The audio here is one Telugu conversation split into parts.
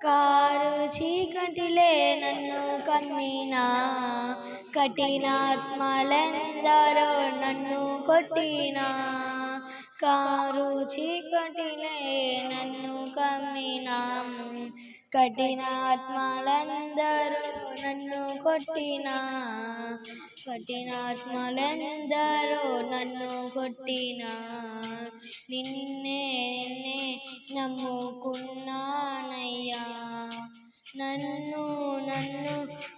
కారు చీకటిలే నన్ను కమ్మినా, కఠినాత్మలెందరో నన్ను కొట్టినా. కారు చీకటిలే నన్ను కమ్మినా, కఠినాత్మలందరూ నన్ను కొట్టినా. కఠినాత్మలందరూ నన్ను కొట్టినా. నిన్నే నమ్ముకున్నానయ్యా, నన్ను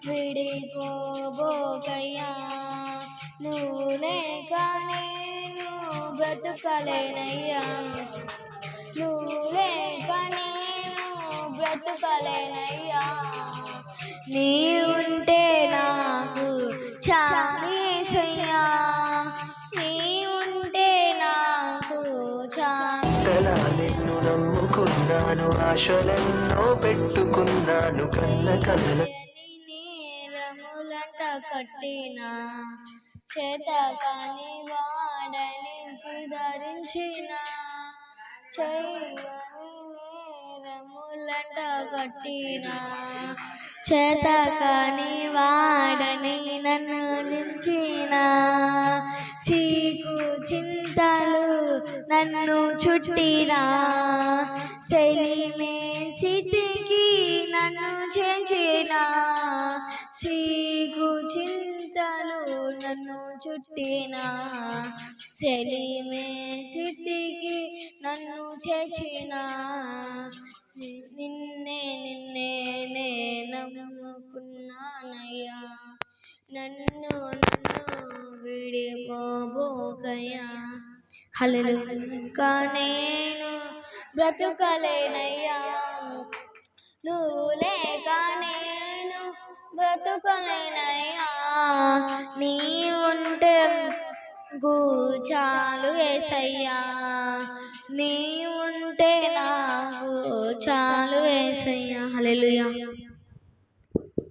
విడిపోబోకయ్యా. నువ్వు లేక నేను బ్రతుకలేనయ్యా, నువ్వు లేక నేను బ్రతుకలేనయ్యా. నీ ఉంటే నాకు చాలేసయ్యా, నీ ఉంటే నాకు నిన్ను నమ్ముకున్నాను, ఆశలెన్నో పెట్టుకున్నాను, కన్న కన్న నేరములంట కట్టినా, చేత కాని వాడనించి ధరించిన. చెయ్యని నేరములంట కట్టినా, చేత కాని వాడని నన్ను నించిన. చీకు చింతలు నన్ను చుట్టినా, సెలిమే స్థితికి నన్ను చేర్చిన. చీకు చింతలు నన్ను చుట్టినా, సెలిమే స్థితికి నన్ను చేర్చిన. నిన్నే నమ్ముకున్నానయ్యా, నన్ను విడిపోబోకయ్యా. హల్లెలూయా. ఇంకా నేను బ్రతుకలేనయ్యా, నువ్వు లేక నేను బ్రతుకలేనయ్యా. నీ ఉంటే చాలు యేసయ్యా, నీ ఉంటే నాకు చాలు యేసయ్యా. హల్లెలూయా.